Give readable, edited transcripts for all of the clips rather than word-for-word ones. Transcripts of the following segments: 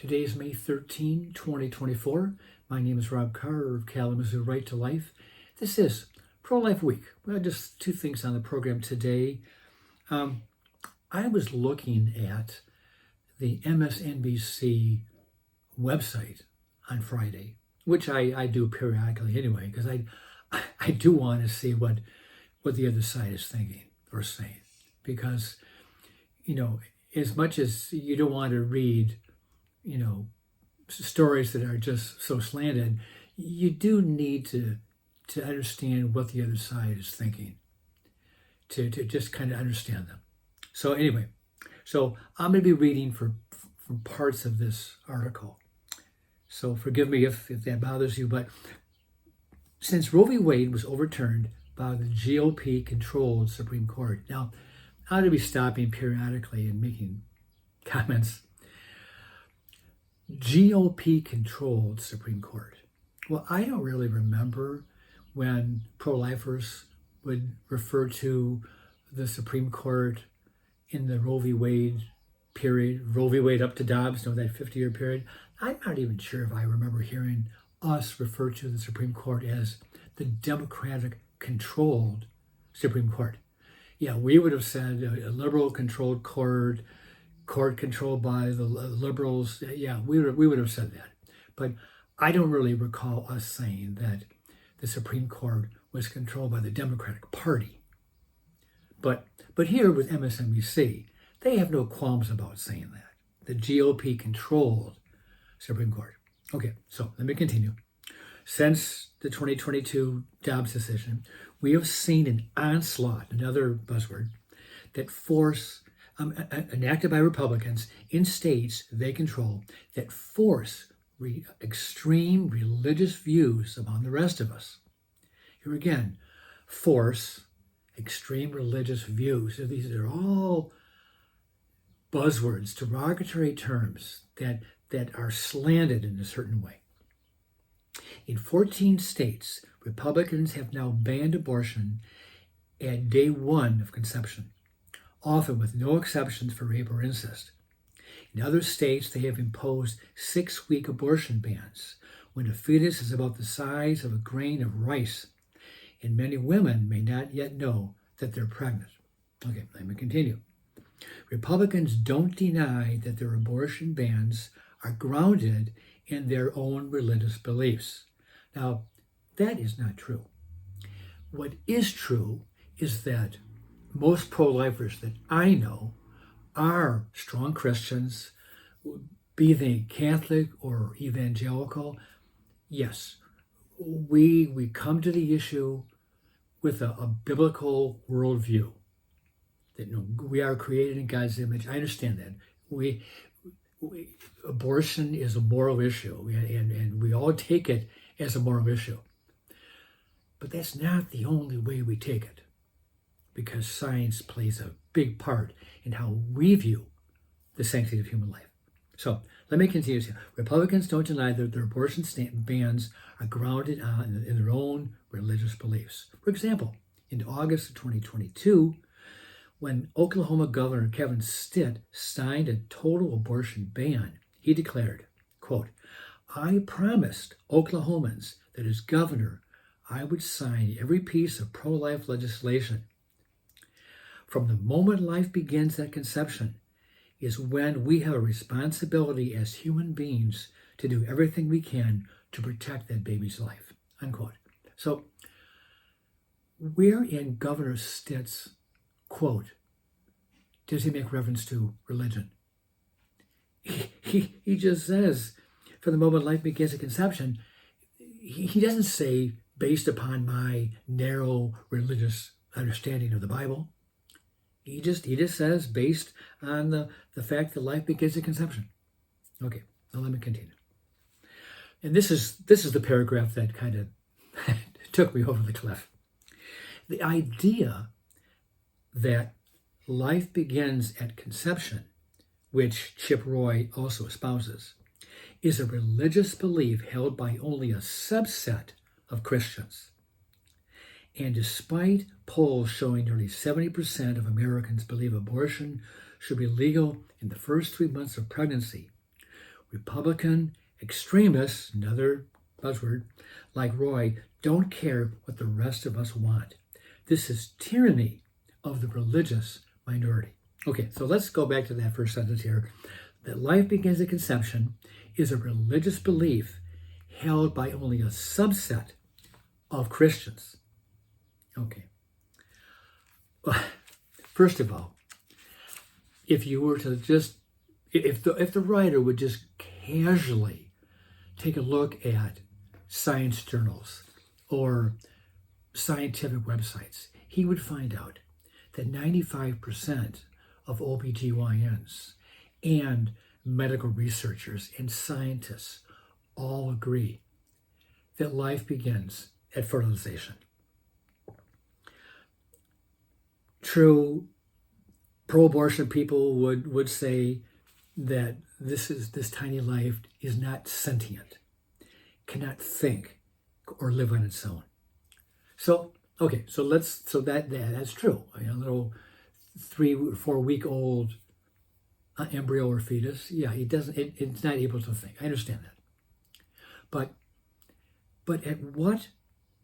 Today is May 13, 2024. My name is Rob Carr of Kalamazoo Right to Life. This is Pro-Life Week. Well, just two things on the program today. I was looking at the MSNBC website on Friday, which I do periodically anyway, because I do want to see what the other side is thinking or saying. Because, as much as you don't want to read stories that are just so slanted, you do need to understand what the other side is thinking, to just kind of understand them. So anyway, I'm going to be reading from parts of this article. So forgive me if that bothers you, but since Roe v. Wade was overturned by the GOP-controlled Supreme Court, now I'm going to be stopping periodically and making comments. GOP-controlled Supreme Court. Well, I don't really remember when pro-lifers would refer to the Supreme Court in the Roe v. Wade period, Roe v. Wade up to Dobbs, that 50-year period. I'm not even sure if I remember hearing us refer to the Supreme Court as the Democratic-controlled Supreme Court. Yeah, we would have said a liberal-controlled court controlled by the liberals. Yeah, we would have said that. But I don't really recall us saying that the Supreme Court was controlled by the Democratic Party. But here with MSNBC, they have no qualms about saying that. The GOP-controlled Supreme Court. Okay, so let me continue. Since the 2022 Dobbs decision, we have seen an onslaught, another buzzword, that force enacted by Republicans in states they control that force extreme religious views upon the rest of us. Here again, force extreme religious views. So these are all buzzwords, derogatory terms that are slanted in a certain way. In 14 states, Republicans have now banned abortion at day one of conception, often with no exceptions for rape or incest. In other states, they have imposed 6-week abortion bans when a fetus is about the size of a grain of rice, and many women may not yet know that they're pregnant. Okay, let me continue. Republicans don't deny that their abortion bans are grounded in their own religious beliefs. Now, that is not true. What is true is that most pro-lifers that I know are strong Christians, be they Catholic or evangelical. Yes, we come to the issue with a biblical worldview. That we are created in God's image. I understand that. Abortion is a moral issue, and we all take it as a moral issue. But that's not the only way we take it, because science plays a big part in how we view the sanctity of human life. So let me continue here. Republicans don't deny that their abortion bans are grounded in their own religious beliefs. For example, in August of 2022, when Oklahoma Governor Kevin Stitt signed a total abortion ban, he declared, quote, "I promised Oklahomans that as governor, I would sign every piece of pro-life legislation. From the moment life begins at conception is when we have a responsibility as human beings to do everything we can to protect that baby's life," unquote. So where in Governor Stitt's quote does he make reference to religion? He just says, from the moment life begins at conception. He doesn't say, based upon my narrow religious understanding of the Bible. He just says, based on the fact that life begins at conception. Okay, now let me continue. And this is the paragraph that kind of took me over the cliff. The idea that life begins at conception, which Chip Roy also espouses, is a religious belief held by only a subset of Christians. And despite polls showing nearly 70% of Americans believe abortion should be legal in the first 3 months of pregnancy, Republican extremists, another buzzword, like Roy, don't care what the rest of us want. This is tyranny of the religious minority. Okay, so let's go back to that first sentence here. That life begins at conception is a religious belief held by only a subset of Christians. Okay. First of all, if you were to just, if the writer would just casually take a look at science journals or scientific websites, he would find out that 95% of OBGYNs and medical researchers and scientists all agree that life begins at fertilization. True, pro-abortion people would say that this tiny life is not sentient, cannot think or live on its own. So okay, so that's true. A little 3 or 4 week old embryo or fetus, yeah, it's not able to think. I understand that, but at what?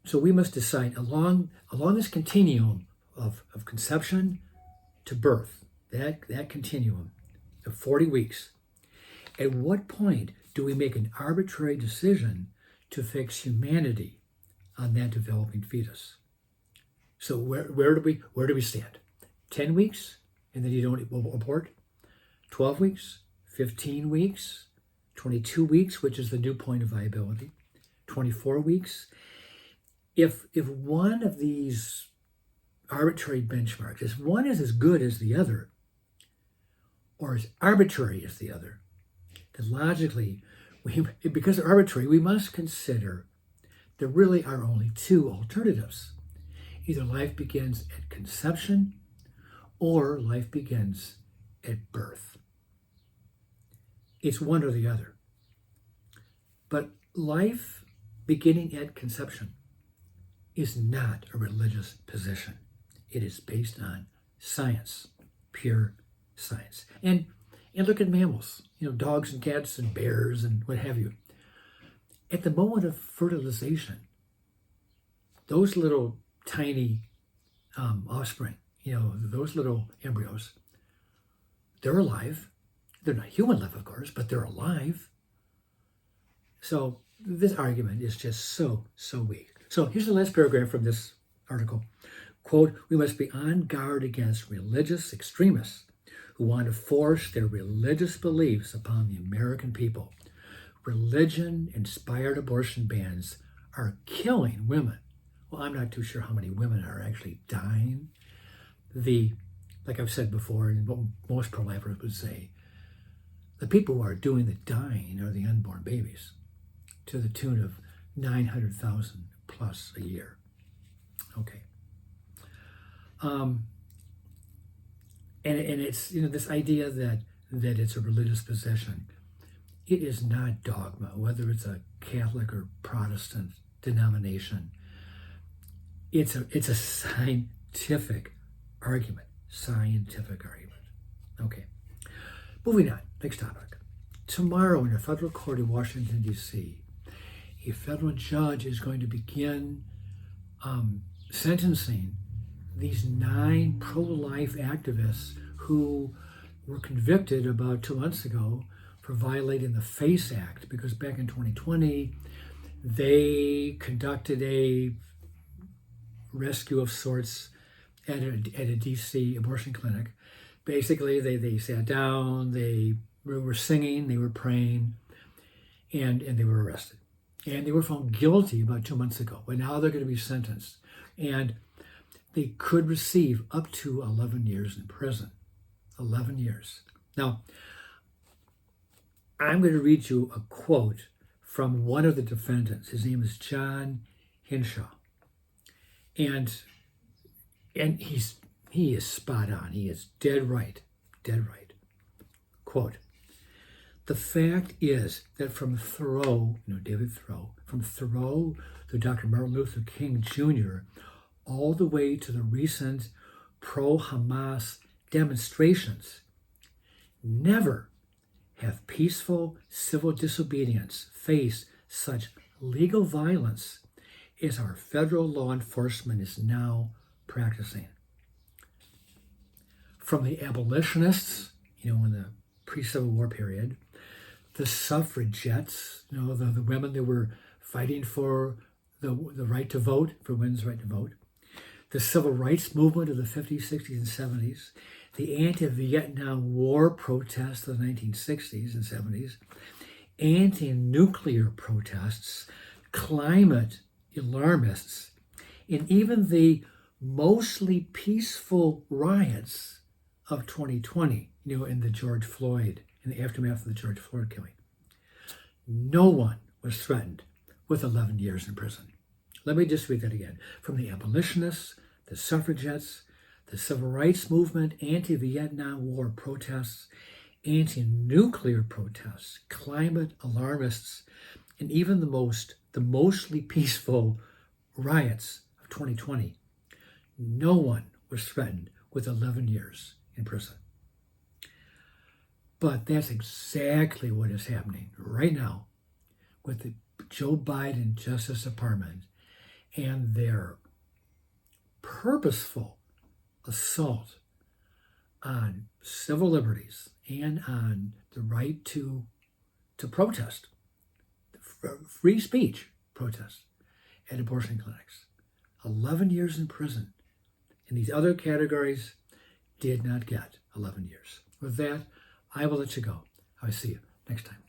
So we must decide along this continuum of conception to birth, that continuum of 40 weeks. At what point do we make an arbitrary decision to fix humanity on that developing fetus? So where do we stand? 10 weeks, and then you don't abort? 12 weeks, 15 weeks, 22 weeks, which is the new point of viability, 24 weeks. If one of these arbitrary benchmarks, if one is as good as the other, or as arbitrary as the other, then logically, because they're arbitrary, we must consider there really are only two alternatives. Either life begins at conception or life begins at birth. It's one or the other. But life beginning at conception is not a religious position. It is based on science, pure science. And look at mammals, dogs and cats and bears and what have you. At the moment of fertilization, those little tiny offspring, those little embryos, they're alive. They're not human life, of course, but they're alive. So this argument is just so weak. So here's the last paragraph from this article. Quote, we must be on guard against religious extremists who want to force their religious beliefs upon the American people. Religion-inspired abortion bans are killing women. Well, I'm not too sure how many women are actually dying. Like I've said before, and what most pro-lifers would say, the people who are doing the dying are the unborn babies, to the tune of 900,000 plus a year. Okay. And it's, this idea that it's a religious possession. It is not dogma, whether it's a Catholic or Protestant denomination. It's a scientific argument. Okay. Moving on, next topic. Tomorrow in a federal court in Washington, D.C., a federal judge is going to begin sentencing these 9 pro-life activists who were convicted about 2 months ago for violating the FACE Act, because back in 2020, they conducted a rescue of sorts at a DC abortion clinic. Basically, they sat down, they were singing, they were praying, and they were arrested. And they were found guilty about 2 months ago, but now they're going to be sentenced. And they could receive up to 11 years in prison. 11 years. Now, I'm going to read you a quote from one of the defendants. His name is John Hinshaw. And he is spot on. He is dead right. Quote, the fact is that from Thoreau, David Thoreau, from Thoreau to Dr. Martin Luther King Jr., all the way to the recent pro-Hamas demonstrations, never have peaceful civil disobedience face such legal violence as our federal law enforcement is now practicing. From the abolitionists, in the pre-Civil War period, the suffragettes, the women that were fighting for the right to vote, for women's right to vote, the civil rights movement of the 50s, 60s, and 70s, the anti-Vietnam War protests of the 1960s and 70s, anti-nuclear protests, climate alarmists, and even the mostly peaceful riots of 2020, in the aftermath of the George Floyd killing. No one was threatened with 11 years in prison. Let me just read that again. From the abolitionists, the suffragettes, the civil rights movement, anti-Vietnam War protests, anti-nuclear protests, climate alarmists, and even the mostly peaceful riots of 2020, no one was threatened with 11 years in prison. But that's exactly what is happening right now with the Joe Biden Justice Department and their purposeful assault on civil liberties and on the right to protest, free speech protest at abortion clinics. 11 years in prison. And these other categories did not get 11 years. With that, I will let you go. I'll see you next time.